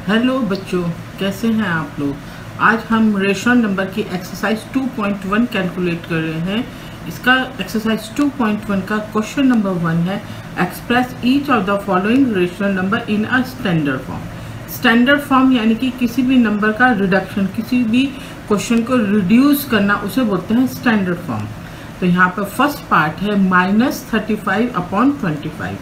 Hello बच्चों, कैसे हैं आप लोग। आज हम रेशनल नंबर की एक्सरसाइज 2.1 कैलकुलेट कर रहे हैं। इसका एक्सरसाइज 2.1 का क्वेश्चन नंबर 1 है, express each of the following rational number in a standard form. Standard form यानी कि किसी भी नंबर का रिडक्शन, किसी भी क्वेश्चन को रिड्यूस करना, उसे बोलते हैं स्टैंडर्ड फॉर्म। तो यहाँ पर फर्स्ट पार्ट है -35/25,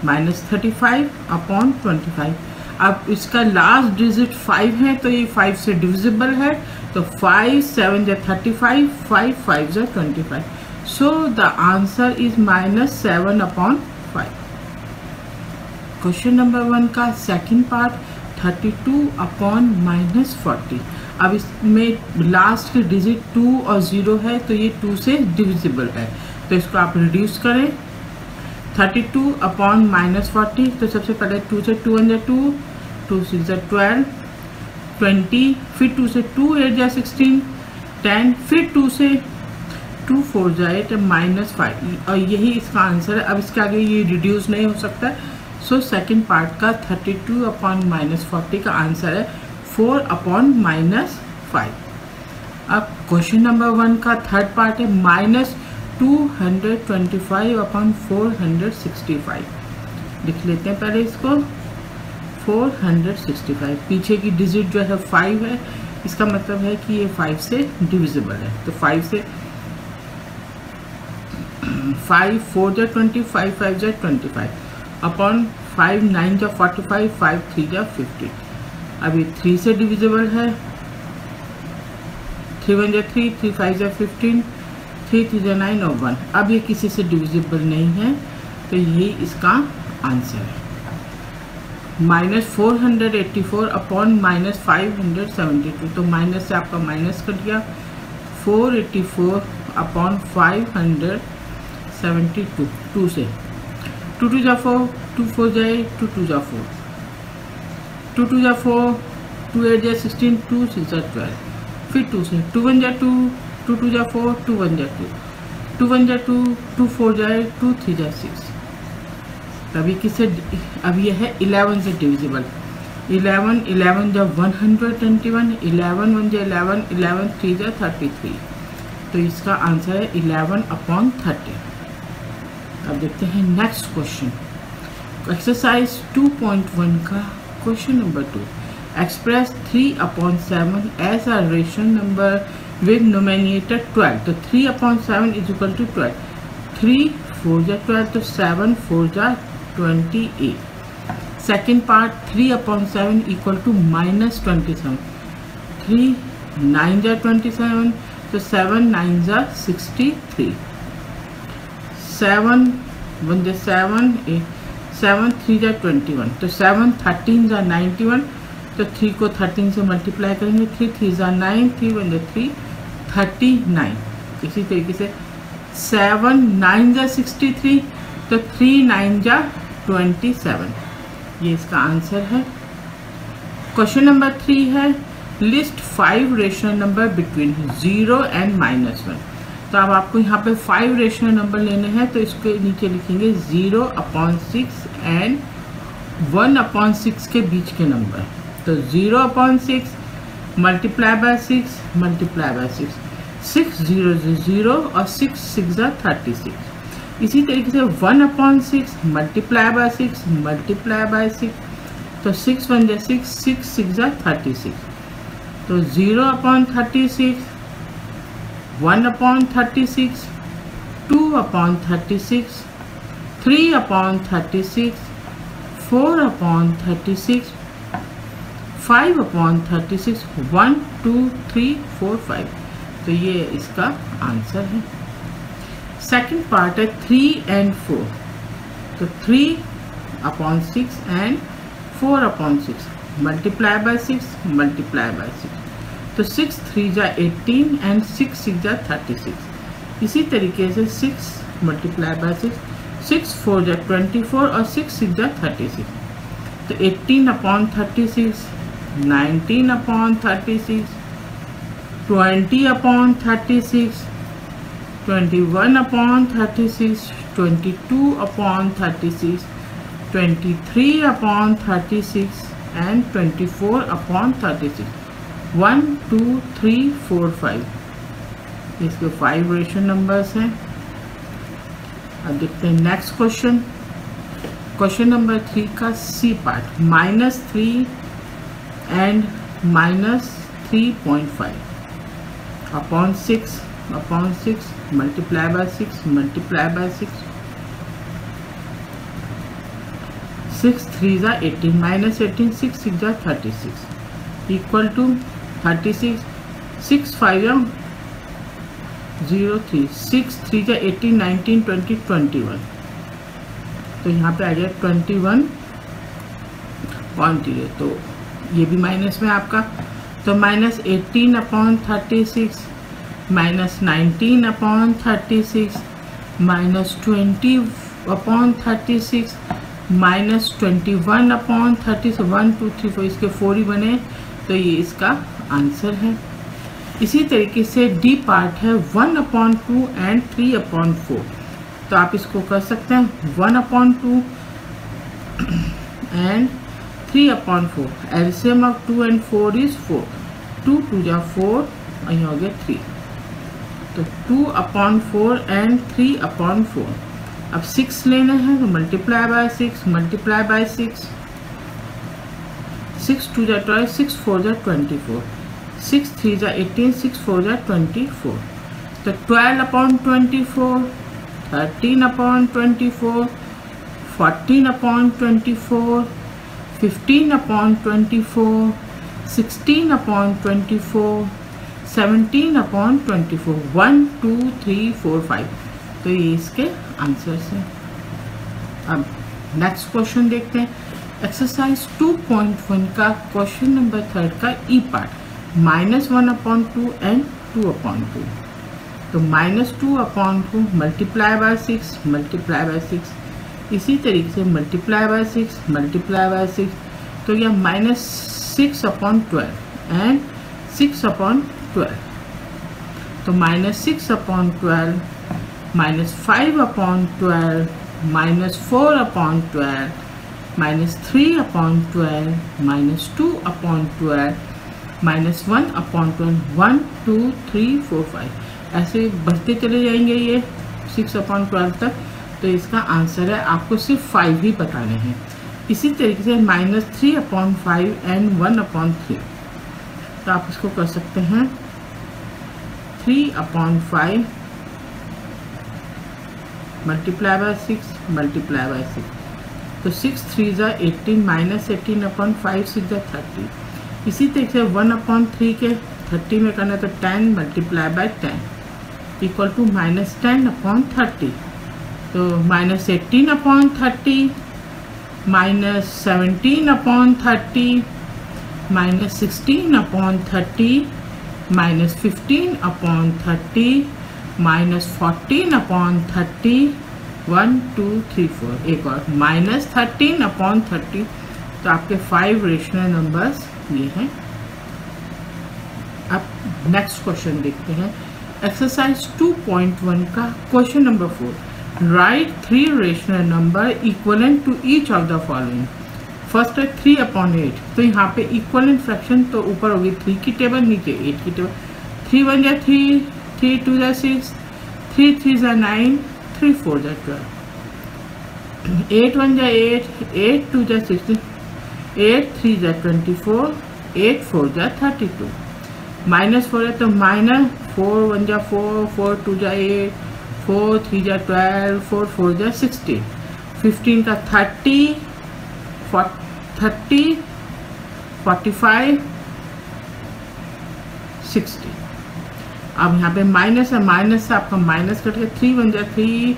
-35/25। अब इसका लास्ट डिजिट 5 है तो ये 5 से डिविजिबल है, तो 5 7 × 35, 5 5 × 25। So the answer is -7/5। Question number 1 का सेकंड पार्ट 32/-40। अब इसमें लास्ट के डिजिट 2 और 0 है तो ये 2 से डिविजिबल है, तो इसको आप रिड्यूस करें। 32/-40, तो सबसे पहले 2 से 2 × 2, 2 6 × 12, 20, फिर 2 से 2 8 × 16, 10, फिर 2 से 2 4 × 8 -5, और यही इसका आंसर है। अब इसके आगे ये रिड्यूस नहीं हो सकता, सो सेकंड पार्ट का 32/-40 का आंसर है 4/-5। अब क्वेश्चन नंबर 1 का थर्ड पार्ट है -225/465। लिख लेते हैं पहले इसको, 465। पीछे की डिजिट जो है 5 है, इसका मतलब है कि ये 5 से डिविजिबल है, तो 5 से 5 4 × 20, 5 5 × 25 अपॉन 5 9 × 45, 5 3 × 50। अब ये 3 से डिविजिबल है, 3 1 × 3, 3 5 × 15, 3 3 × 9 और 1। अब ये किसी से डिविजिबल नहीं है, तो ये इसका आंसर है। -484/-572, तो माइनस से आपका माइनस कट गया, 484/572, 2 से 2 2 × 4, 2 4 जाए, 2 2 × 4, 2 2 × 4, 2 8 × 16, 2 6 × 12, फिर 2 से 2 1 × 2, 2 2 × 4, 2 1 × 2, 2 1 × 2, 2 4 जाए, 2 3 × 6। तभी किससे, अब ये है 11 से डिविजिबल। 11 11 × 121, 11 1 × 11, 11 3 × 33, तो इसका आंसर है 11/30। अब देखते हैं नेक्स्ट क्वेश्चन, एक्सरसाइज 2.1 का question number 2, express 3/7 as a rational number with nominator 12। तो 3/7 = 12, 3 4 × 12, तो 7 4 × 28। सेकेंड पार्ट 3/7 = -27, 3 9 × 27, तो 7 9 × 63, 7 1 × 7 8, 7 3 × 21, तो 7 13 × 91, तो 3 को 13 से मल्टीप्लाई करेंगे, 3 3 × 9, 3 1 × 3 39। इसी तरीके से 7 9 × 63, तो 3 9 × 27, ये इसका आंसर है। क्वेश्चन नंबर 3 है, list 5 rational number between 0 and -1। तो अब आपको यहाँ पे 5 रेशनल नंबर लेने हैं, तो इसके नीचे लिखेंगे 0/6 एंड 1/6 के बीच के नंबर। तो 0/6 मल्टीप्लाई बाय 6 मल्टीप्लाई बाय 6, 6 0 0 और 6 6 × 36। इसी तरीके से 1/6 मल्टीप्लाई बाय 6 मल्टीप्लाई बाय 6, तो 6 1 × 6, 6 6 × 36, तो 0/36, 1/36, 2/36, 3/36, 4/36, 5/36, 1 2 3 4 5, तो ये इसका आंसर है। सेकंड पार्ट है 3 and 4, तो 3/6 and 4/6 multiply by 6 multiply by 6, तो 6 3 × 18 एंड 6 6 × 36। इसी तरीके से 6 मल्टीप्लाई बाय 6, 6 4 × 24 और 6 6 × 36, तो 18/36, 19/36, 20/36, 21/36, 22/36, 23/36, and 24 upon 36. 1 2 3 4 5 इसके 5 रेशनल नंबर्स हैं। अब देखते हैं नेक्स्ट क्वेश्चन, क्वेश्चन नंबर 3 का C part, -3 and -3.5 upon 6 multiply by 6 multiply by 6, 6 3s are 18 minus 18, 6 6s are 36 equal to 36, 6 5s are 0 3, 6 3s are 18 19 20 21, तो यहाँ पे आ जाए 21.0, तो ये भी माइनस में आपका, तो -18 upon 36, -19 upon 36, -20 upon 36, -21 upon 36, 1 2 3 4 इसके 4 ही बने, तो ये इसका आंसर है। इसी तरीके से डी पार्ट है 1/2 and 3/4, तो आप इसको कर सकते हैं 1/2 and 3/4, LCM of 2 and 4 is 4, 2 2 जा 4 और यहाँ हो गया 3, तो 2/4 and 3/4। अब 6 लेना है तो मल्टीप्लाई बाय 6 मल्टीप्लाई बाय 6, 6 2 जा 12, 6 4 जा 24, 6 3 जा 18, 6 4 जा 24, तो 12/24, 13/24, 14/24, 15/24, 16/24, 17/24, 1 2 3 4 5, तो ये इसके आंसर्स हैं। अब नेक्स्ट क्वेश्चन देखते हैं, एक्सरसाइज 2.1 का क्वेश्चन नंबर 3 का ई पार्ट, -1/2 and 2/2, तो -2/2 मल्टीप्लाई बाय 6 मल्टीप्लाई बाय 6, इसी तरीके से मल्टीप्लाई बाय 6 मल्टीप्लाई बाय 6, तो यह -6/12 and 6/12, तो -6/12, -5/12, -4/12, -3/12, -2/12, -1/12, 1 2 3 4 5, ऐसे बढ़ते चले जाएंगे ये 6/12 तक, तो इसका आंसर है, आपको सिर्फ 5 ही बताने हैं। इसी तरीके से -3/5 and 1/3, तो आप इसको कर सकते हैं 3/5 मल्टीप्लाई बाय 6 मल्टीप्लाई बाय 6, तो 6 3s are 18 -18/5 6 are 30, इसी तरीके से 1/3 के 30 में करना, तो 10 मल्टीप्लाई बाय 10 इक्वल टू -10/30, तो -18/30, -17/30, -16/30, -15/30, -14/30, 1 2 3 4, एक और -13/30, तो आपके 5 रेशनल नंबर्स ये हैं। अब नेक्स्ट क्वेश्चन देखते हैं, एक्सरसाइज 2.1 का question number 4, write 3 rational number equivalent to each of the following. First है 3/8, तो यहाँ पे इक्वलेंट फ्रैक्शन, तो ऊपर होगी 3 की टेबल, नीचे 8 की टेबल, 3 1 जा 3, 3 2 जा 6, 3 3 जा 9, 3 4 जा 12, 8 1 जा 8, 8 2 जा 16, 8 3 जा 24, 8 4 जा 32, -4 है तो -4 1 जा 4, 4 2 जा 8, 4 3 जा 12, 4 4 जा 16, 15 का 30 45 60। अब यहाँ पे माइनस है, माइनस से आपका माइनस कट गया, 3 1 जा 3,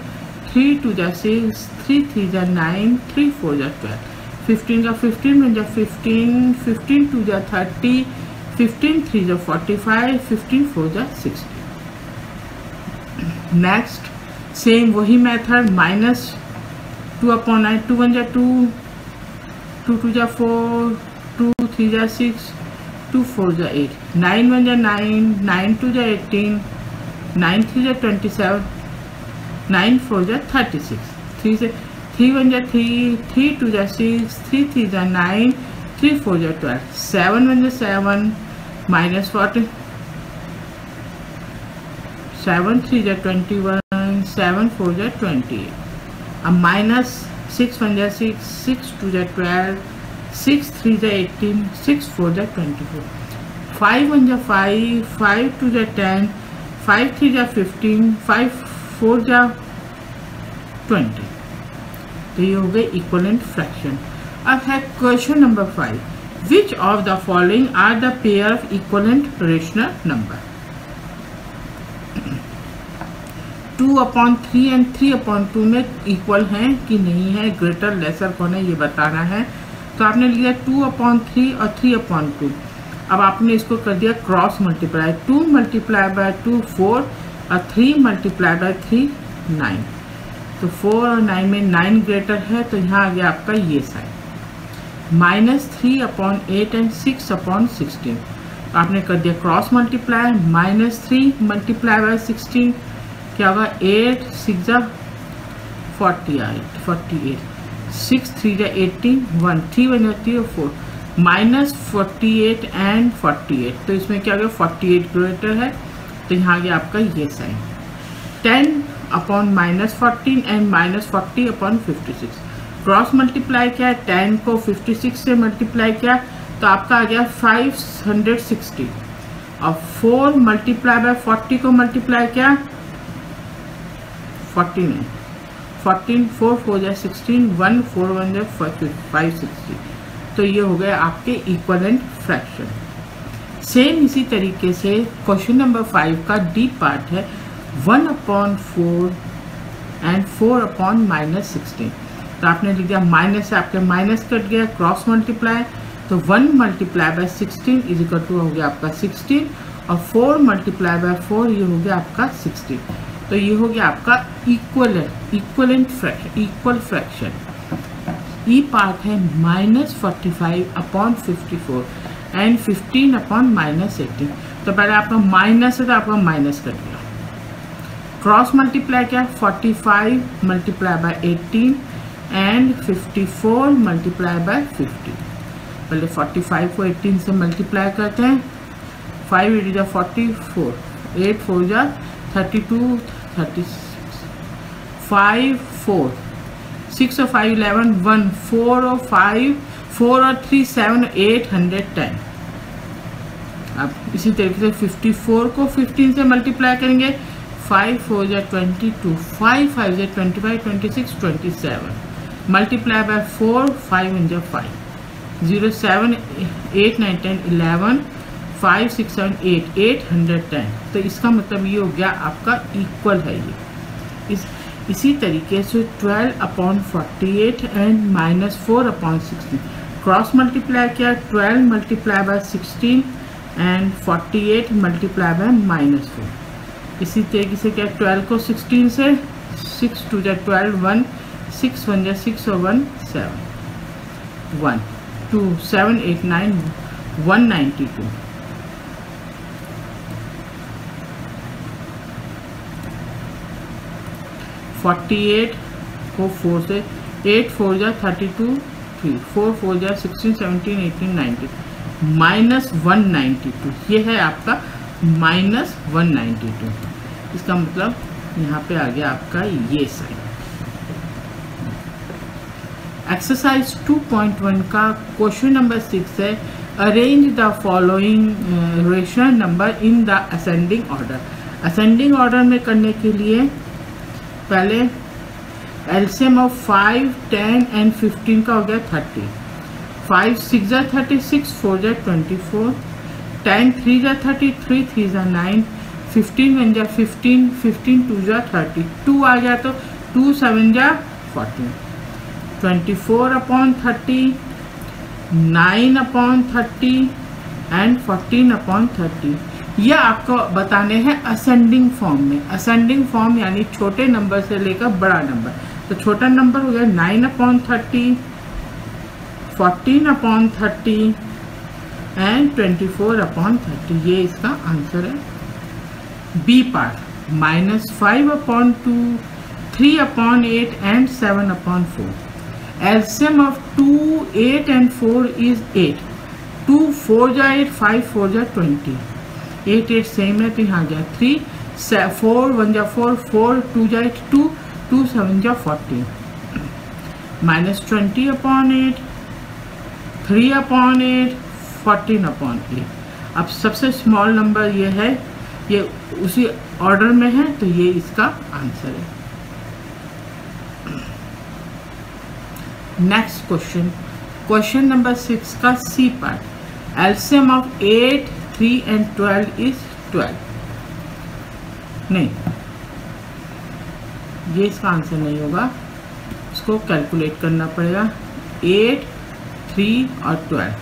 3 2 जा 6, 3 3 जा 9, 3 4 जा 12, 15 का 15 1 जा 15, 15 2 जा 30, 15 3 जा 45, 15 4 जा 60। नेक्स्ट सेम वही मेथड, -2/9, 2 1 जा 2, 2 2 जा 4, 2 3 जा 6, 2 4 जा 8, 9 1 जा 9, 9 2 जा 18, 9 3 जा 27, 9 4 जा 36, 3 1 जा 3, 3 2 जा 6, 3 3 जा 9, 3 4 जा 12, 7 1 जा 7 माइनस 40, 7 3 जा 21, 7 4 जा 28, अब माइनस 6 1 जा 6, 6 2 जा 12, 6 3 जा 18, 6 4 जा 24, 5 1 जा 5, 5 2 जा 10, 5 3 जा 15, 5 4 जा 20। तो ये हो गए इक्वलेंट फ्रैक्शन। अब है question number 5, which of the following are the pair of equivalent rational number? 2/3 and 3/2 में इक्वल हैं कि नहीं है, ग्रेटर लेसर कौन है ये बताना है। तो आपने लिया 2/3 और 3/2। अब आपने इसको कर दिया क्रॉस मल्टीप्लाई, 2 मल्टीप्लाई बाय 2 4 और 3 मल्टीप्लाई बाय 3 9। तो 4 और 9 में 9 ग्रेटर है, तो यहाँ आ गया आपका ये साइन। Minus 3/8 and 6/16। आपने कर दिया cross multiply, minus 3 multiply by 16 क्या होगा, 8 6 जा 48, 6 3 जा 18, 1 3 बन जाती है 4, माइनस 48 एंड 48। तो इसमें क्या हो गया 48 ग्रेटर है, तो यहाँ आ गया आपका ये साइन। 10/-14 एंड -40/56। क्रॉस मल्टीप्लाई किया है, 10 को 56 से मल्टीप्लाई किया तो आपका आ गया 560। और 4 मल्टीप्लाई बाय 40 को मल्टीप्लाई किया 49, 14 4 4 जा 16, 1 4 1 जा 560। तो ये हो गया आपके इक्वलेंट फ्रैक्शन। सेम इसी तरीके से क्वेश्चन नंबर 5 का डी पार्ट है 1/4 एंड 4/-16। तो आपने लिख दिया माइनस से आपके माइनस कट गया, क्रॉस मल्टीप्लाई, तो 1 multiply by 16 is equal to हो गया आपका 16, और 4 मल्टीप्लाई बाय 4 ये हो गया आपका 16। तो ये हो गया आपका इक्वल फ्रैक्शन। ई पार्ट है -45/54 एंड 15/-18। तो पहले आपका माइनस है तो आपका माइनस कर दिया, क्रॉस मल्टीप्लाई किया 45 multiply by 18 and 54 multiply by 50। पहले 45 को 18 से मल्टीप्लाई करते हैं, 5 8 जा 44, 8 4 जा 32, 36, 5 4, 6 और 5 11, 1 4 और 5, 4 और 3 7, 810। अब इसी तरीके से 54 को 15 से मल्टीप्लाई करेंगे, 5 4 जा 22, 5 5 जा 25, 26, 27, मल्टीप्लाई बाय 4, 5 1 जा 5, 0 7 8 9 10 11, 5 6 7 8, 810। तो इसका मतलब ये हो गया आपका इक्वल है ये। इसी तरीके से 12/48 एंड -4/16। क्रॉस मल्टीप्लाई किया, 12 multiply by 16 and 48 multiply by -4। इसी तरीके से क्या 12 को 16 से 6 2 जा 12, 1 6 1 जा 6 और 1 7, 1 2 7 8 9 192। 48 को 4 से 8 4 जा 32, 3 4 4 जा 16 17 18 19, -192। ये है आपका -192। इसका मतलब यहाँ पे आ गया आपका ये साइन। एक्सरसाइज 2.1 का क्वेश्चन नंबर 6 है, arrange the following rational number in the ascending order. Ascending order में करने के लिए पहले एलसीएम ऑफ 5 10 एंड 15 का हो गया 30, 5 6 जा 36, 4 जा 24, 10 3 जा 33, 3 जा 9, 15 1 जा 15, 15 2 जा 30, 2 आ गया तो 2 7 जा 14, 24/30, 9/30 एंड 14/30। यह आपको बताने हैं असेंडिंग फॉर्म में। असेंडिंग फॉर्म यानी छोटे नंबर से लेकर बड़ा नंबर। तो छोटा नंबर हो गया 9/30, 14/30 एंड 24/30। ये इसका आंसर है। B part -5/2, 3/8 and 7/4। LCM of 2, 8 and 4 is 8. 2 4 जा 8, 5 4 जा 20. 8 8 सेम है तो यहाँ गया 3. 4 1 जा 4, 4 2 जा 8, 2 2 7 जा 40. Minus 20 upon 8, 3 upon 8, 14 upon 8. अब सबसे स्मॉल नंबर ये है, ये उसी ऑर्डर में है, तो ये इसका आंसर है. नेक्स्ट क्वेश्चन, क्वेश्चन नंबर 6 का C part. LCM of 8, 3 and 12 is 12. नहीं, ये इसका आंसर नहीं होगा, इसको कैलकुलेट करना पड़ेगा. 8, 3 और 12.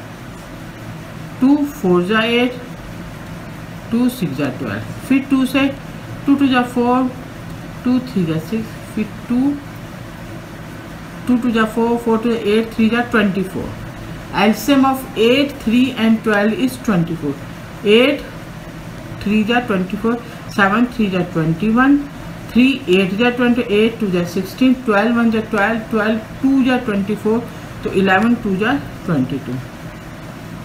2 4 जा 8, 2 6 जा 12. फिर 2 से 2 2 जा 4, 2 3 जा 6, फिर 2 2 जा 4, 4 2 जा 8, 3 जा 24. LCM of 8, 3 and 12 is 24. 8 3 जा 24, 7 3 जा 21, 3 8 जा 28, 2 जा 16, 12 1 जा 12, 12 2 जा 24, तो 11 2 जा 22.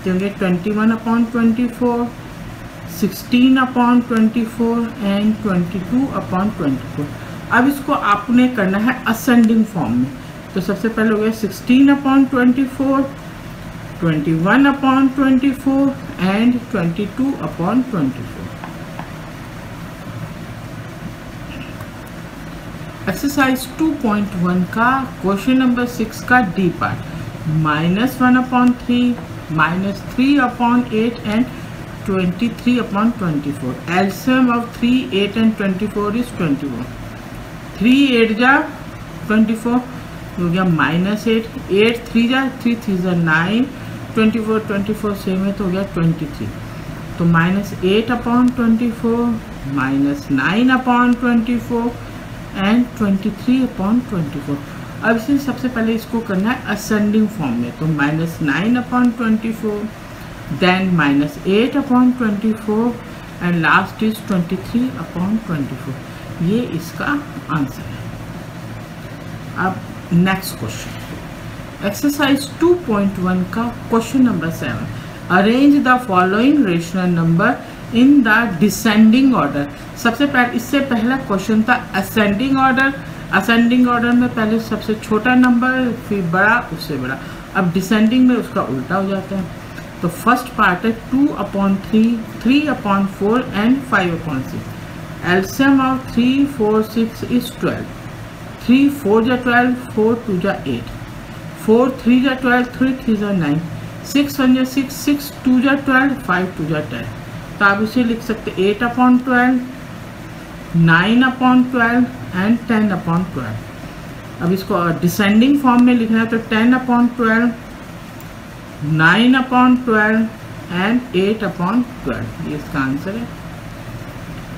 तो 21 अपॉन 24, 16 अपॉन 24 एंड 22 अपॉन 24. अब इसको आपने करना है असेंडिंग फॉर्म में. तो सबसे पहले हो गया 16 upon 24, 21 upon 24 and 22 upon 24. Exercise 2.1 का क्वेश्चन नंबर 6 का D part. -1 upon 3, -3 upon 8 and 23 upon 24. LCM of 3, 8 and 24 is 21. 3 8 जा 24 हो गया -8. 8 3 जा 3 3 जा 9. 24 24 सेम है तो हो गया 23. तो -8 अपॉन 24, -9 अपॉन 24 एंड 23 अपॉन 24. अब इसे सबसे पहले इसको करना है असेंडिंग फॉर्म में. तो -9 upon 24, then -8 upon 24 and last is 23 upon 24. ये इसका आंसर है. अब नेक्स्ट क्वेश्चन, एक्सरसाइज 2.1 का question number 7. Arrange the following rational number in the descending order. सबसे पहले, इससे पहला क्वेश्चन था असेंडिंग ऑर्डर. असेंडिंग ऑर्डर में पहले सबसे छोटा नंबर, फिर बड़ा, उससे बड़ा. अब डिसेंडिंग में उसका उल्टा हो जाता है. तो फर्स्ट पार्ट है 2 upon 3, 3 upon 4 and 5 upon 6. LCM of 3 4 6 is 12. 3 4 जा 12, 4 2 जा 8, 4 3 जा 12, 3 3 जा 9, 6 1 जा 6, 6 2 जा 12, 5 2 जा 10. तो आप इसे लिख सकते 8 अपॉन 12, 9 अपॉन 12 एंड 10 अपॉन 12. अब इसको डिसेंडिंग फॉर्म में लिखना है तो 10 अपॉन 12, 9 अपॉन 12 एंड 8 अपॉन 12. ये इसका आंसर है.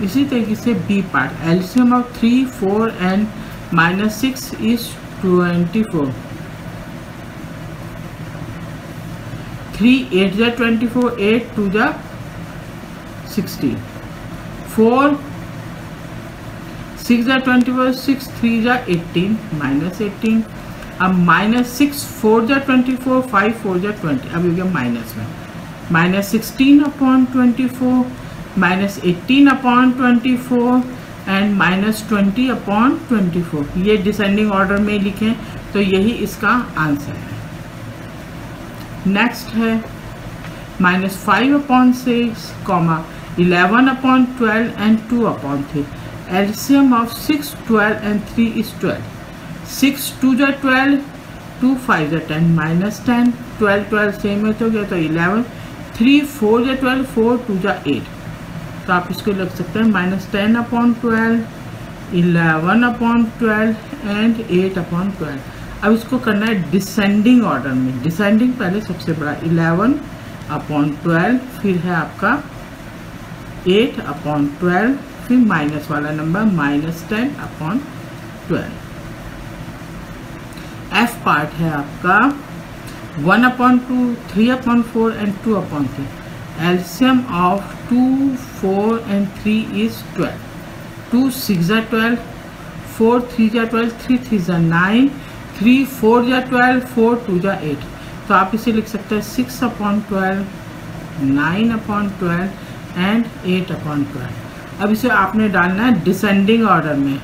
इसी तरीके से B part. LCM of 3 4 and -6 is 24. 3 8 जा 24, 8 2 जा 16, 4 6 जा 24, 6 3 जा 18, -18. अब -6 4 जा 24, 5 4 जा 20. अब हो गया माइनस में. -16 अपॉन 24, -18 अपॉन 24 एंड -20 अपॉन 24. ये डिसेंडिंग ऑर्डर में लिखें तो यही इसका आंसर है. नेक्स्ट है -5 upon 6, 11 upon 12 and 2 upon 3. LCM of 6 12 and 3 is 12. 6 2 जा 12, 2 5 जा 10, -10, 12 12 सेम है तो गया तो 11. 3 4 जा 12, 4 2 जा 8. तो आप इसको लिख सकते हैं -10 अपॉन 12, 11 अपॉन 12 एंड 8 अपॉन 12. अब इसको करना है डिसेंडिंग ऑर्डर में. डिसेंडिंग पहले सबसे बड़ा 11 अपॉन 12, फिर है आपका 8 अपॉन 12, फिर माइनस वाला नंबर -10 अपॉन 12. एफ पार्ट है आपका 1 upon 2, 3 upon 4 and 2 upon 3. LCM of 2 4 and 3 is 12. 2 6 जा 12, 4 3 जा 12, 3 3 जा 9, 3 4 जा 12, 4 2 जा 8, तो आप इसे लिख सकते हैं 6/12, 9/12 एंड 8/12। अब इसे आपने डालना है डिसेंडिंग ऑर्डर में।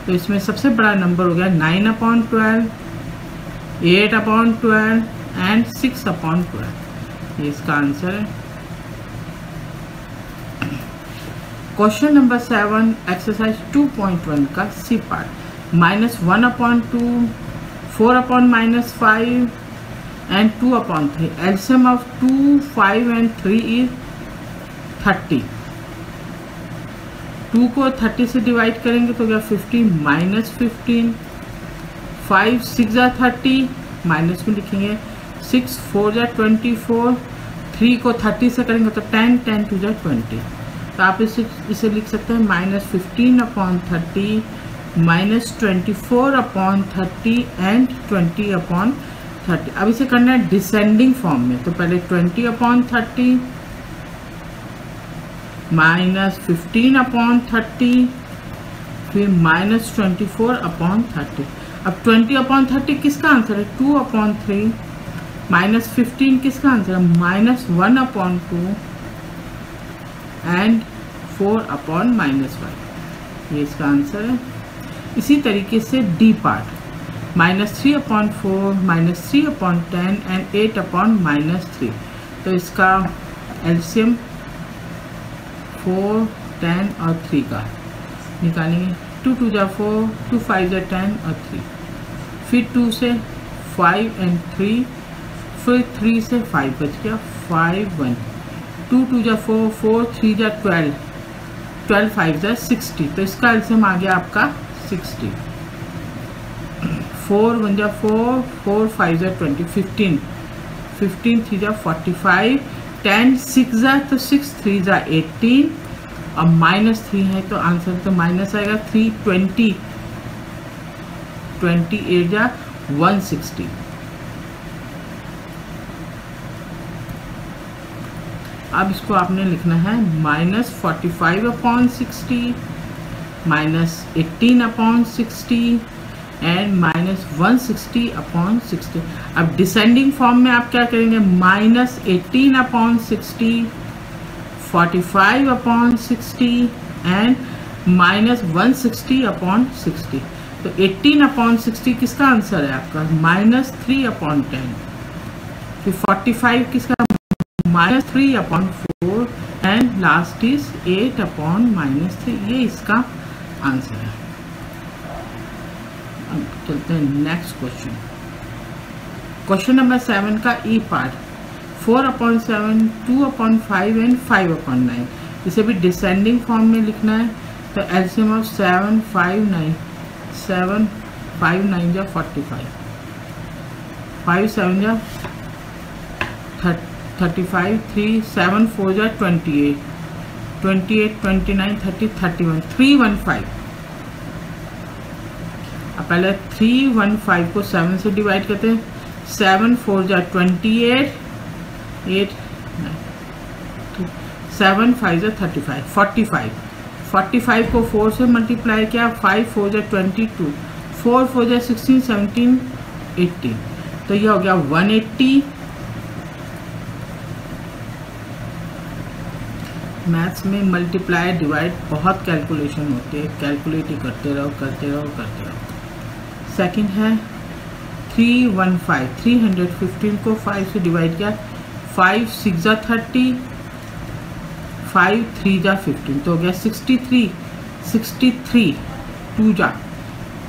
तो इसमें सबसे बड़ा नंबर हो गया 9/12, 8/12 एंड 6/12। ये इसका आंसर है। क्वेश्चन नंबर 7 एक्सरसाइज 2.1 का C part, -1/2, 4/-5 and 2/3। LCM of 2, 5 and 3 is 30। 2 को 30 से डिवाइड करेंगे तो क्या 15 -15, 5 6 जा 30, माइनस में लिखेंगे, 6 4 जा 24, 3 को 30 से करेंगे तो 10, 10 2 जा 20। तो आप इसे लिख सकते हैं -15/30, -24/30 एंड 20/30। अब इसे करना है डिसेंडिंग फॉर्म में। तो पहले 20/30 -15/30, फिर -24/30। अब 20/30 किसका आंसर है? 2/3। -15 किसका आंसर है? -1/2 एंड 4/-5। ये इसका आंसर है। इसी तरीके से डी पार्ट, -3/4, -3/10 एंड 8/-3। तो इसका एलसीएम 4, 10 और 3 का निकालेंगे। 2 2 जा 4, 2 5 जा 10 और 3, फिर 2 से 5 एंड 3, फिर 3 से 5 बच गया, 5 1। 2 2 जा 4, 4 3 जा 12, 12 5 जा 60। तो इसका एलसीएम आ गया आपका 60। 4 1 जा 4, 4 5 जा 20, 15, 15 3 जा 45, 10 6 जा तो 6 3 जा 18 और -3 है तो आंसर तो माइनस आएगा 3 20, 28 जा 160। अब इसको आपने लिखना है -45/60, -18/60 एंड -160/60। अब डिसेंडिंग फॉर्म में आप क्या करेंगे? -18/60, 45/60 एंड -160/60। तो 18/60 किसका आंसर है आपका? -3/10। फिर 45 किसका? -3/4 एंड लास्ट इज 8/-3। ये इसका आंसर है। अब चलते हैं नेक्स्ट क्वेश्चन। क्वेश्चन नंबर 7 का ई पार्ट, 4/7, 2/5 एंड 5/9। इसे भी डिसेंडिंग फॉर्म में लिखना है। तो एलसीएम ऑफ 7 5 9, 7 5 9 जा 45, 5 7 जा 35, 3 7 4 जा 28, 28 29 30 31, 315। अब पहले 315 को 7 से डिवाइड करते हैं। 7 4 जा 28, 8 9, 7 5 जा 35, 45। 45 को 4 से मल्टीप्लाई किया, 5 4 जा 22, 4 4 जा 16 17 18। तो ये हो गया 180। मैथ्स में मल्टीप्लाई डिवाइड बहुत कैलकुलेशन होती है, कैलकुलेट ही करते रहो करते रहो करते रहो। सेकंड है 315, 315 को 5 से डिवाइड किया, 5 6 जा 30, 5 3 जा 15, तो हो गया 63, 63 2 जा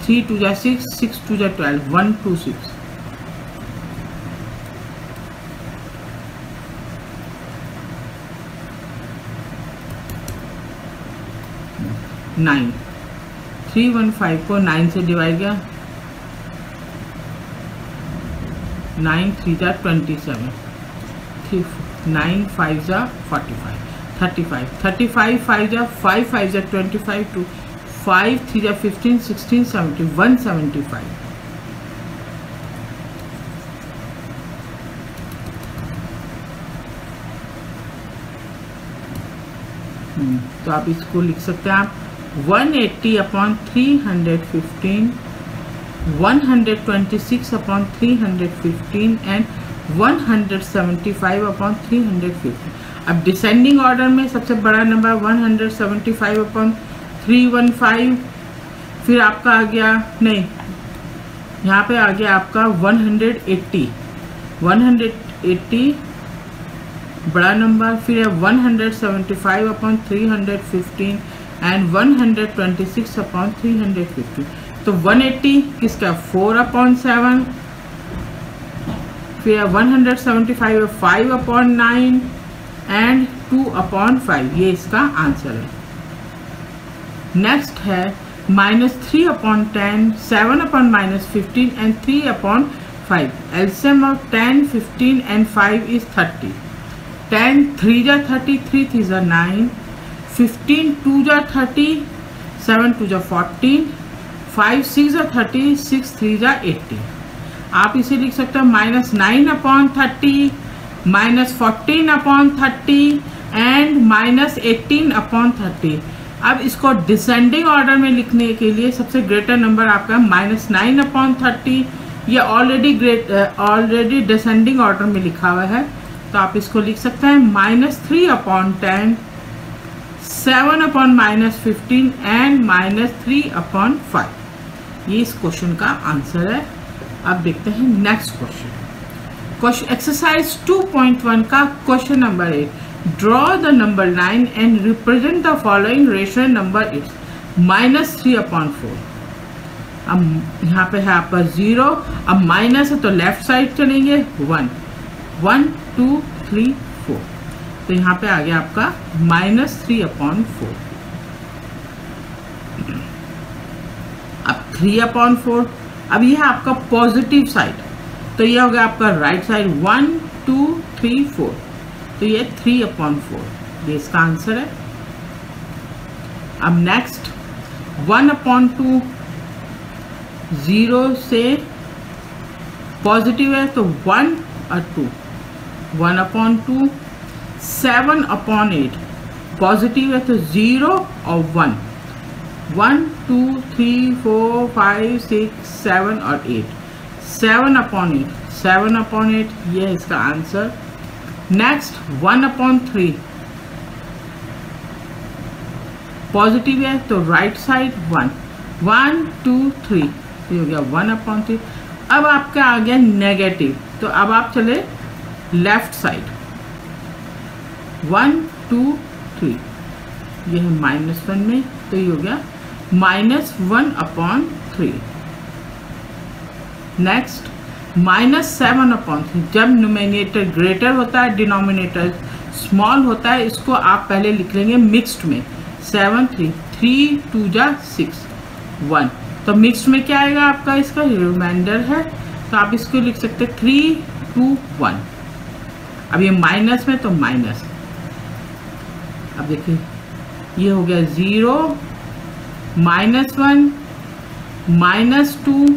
3 2 जा 6, 6 2 जा 12, 126। 9, 315 को 9 से डिवाइड किया, 9 3 जा 27, 9 5 जा 45, 35, 35 5 जा 5 5 जा 25, 2 5 3 जा 15 16 17, 175। तो आप इसको लिख सकते हैं आप 180 अपॉन 315, 126 अपॉन 315 एंड 175 अपॉन 350। अब डिसेंडिंग ऑर्डर में सबसे बड़ा नंबर 175 अपॉन 315, फिर आपका आ गया, नहीं यहाँ पे आ गया आपका 180 बड़ा नंबर, फिर है 175 अपॉन 315 एंड 126 अपॉन 350। तो 180 किसका 4 अपॉन 7, फिर 175 5 अपॉन 9 एंड 2 अपॉन 5, ये इसका आंसर है। नेक्स्ट है -3 upon 10, 7 upon -15 and 3 upon 5। LCM of 10, 15 and 5 is 30। 10 3 जा 30, 3 3 जा 9, 15 2 जा 30, 7 2 जा 14, 5 6 जा 30, 6 3 जा 80। आप इसे लिख सकते हो -9 अपॉन 30, -14 अपॉन 30 एंड -18 अपॉन 30। अब इसको डिसेंडिंग ऑर्डर में लिखने के लिए सबसे ग्रेटर नंबर आपका -9 अपॉन 30, ये ऑलरेडी डिसेंडिंग ऑर्डर में लिखा हुआ है, तो आप इसको लिख सकते हैं -3 अपॉन 10, 7 अपॉन -15 एंड -3 अपॉन 5। ये इस क्वेश्चन का आंसर है। अब देखते हैं नेक्स्ट क्वेश्चन एक्सरसाइज 2.1 का question number 8। Draw the number 9 and represent the following rational number it's -3 upon 4। अब यहाँ पे है आपका 0, अब माइनस है तो लेफ्ट साइड चलेंगे 1 1 2 3 4, तो यहाँ पे आ गया आपका -3 अपॉन 4। अब 3 अपॉन 4, अब यह है आपका पॉजिटिव साइड, तो यह हो गया आपका राइट साइड 1 2 3 4, तो ये 3 अपॉन 4, ये इसका आंसर है। अब नेक्स्ट 1 अपॉन 2, 0 से पॉजिटिव है तो 1 और 2, 1 अपॉन 2, 7 अपॉन 8 पॉजिटिव है तो 0 और 1, 1 2 3 4 5 6 7 और 8, 7 अपॉन 8, 7 अपॉन 8, ये है इसका आंसर। नेक्स्ट 1 अपॉन 3 पॉजिटिव है तो राइट साइड 1 1 2 3, ये हो गया 1 अपॉन 3। अब आपका आ गया नेगेटिव, तो अब आप चले लेफ्ट साइड 1 2 3, ये है -1 में, तो ये हो गया -1 अपॉन 3। नेक्स्ट -7 अपॉन 3, जब न्यूमरेटर ग्रेटर होता है डिनोमिनेटर स्मॉल होता है, इसको आप पहले लिख लेंगे मिक्स्ड में 7 3 3 2 जा 6 1, तो मिक्स्ड में क्या आएगा आपका, इसका रिमाइंडर है, तो आप इसको लिख सकते 3 2 1। अब ये माइनस में तो माइनस, अब देखिए ये हो गया 0 -1 -2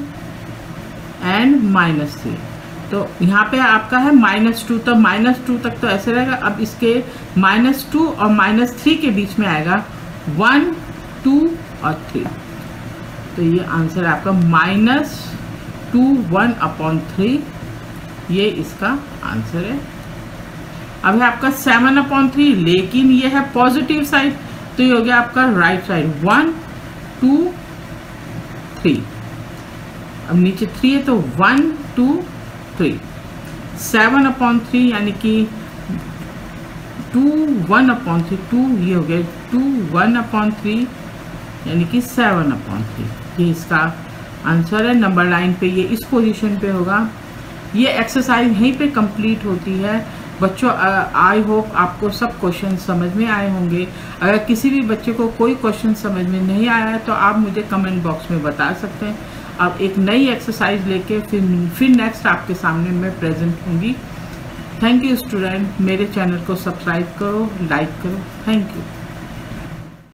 एंड -3, तो यहाँ पे आपका है -2, तो -2 तक तो ऐसे रहेगा। अब इसके -2 और -3 के बीच में आएगा 1 2 और 3, तो ये आंसर है आपका -2 1 अपॉन 3, ये इसका आंसर है। अब है आपका 7 अपॉन 3, लेकिन ये है पॉजिटिव साइड, तो ये हो गया आपका राइट साइड 1 2 3, अब नीचे 3 है तो 1 2 3, 7 अपॉन 3 यानी कि 2 1 अपॉन 3, 2 ये हो गया 2 1 अपॉन 3 यानी कि 7 अपॉन 3, ये इसका आंसर है। नंबर लाइन पे ये इस पोजीशन पे होगा। ये एक्सरसाइज यहीं पे कंप्लीट होती है। बच्चों आई होप आपको सब क्वेश्चन समझ में आए होंगे। अगर किसी भी बच्चे को कोई क्वेश्चन समझ में नहीं आया है तो आप मुझे कमेंट बॉक्स में बता सकते हैं। अब एक नई एक्सरसाइज लेके फिर नेक्स्ट आपके सामने मैं प्रेजेंट होंगी। थैंक यू स्टूडेंट, मेरे चैनल को सब्सक्राइब करो, लाइक करो। Thank you.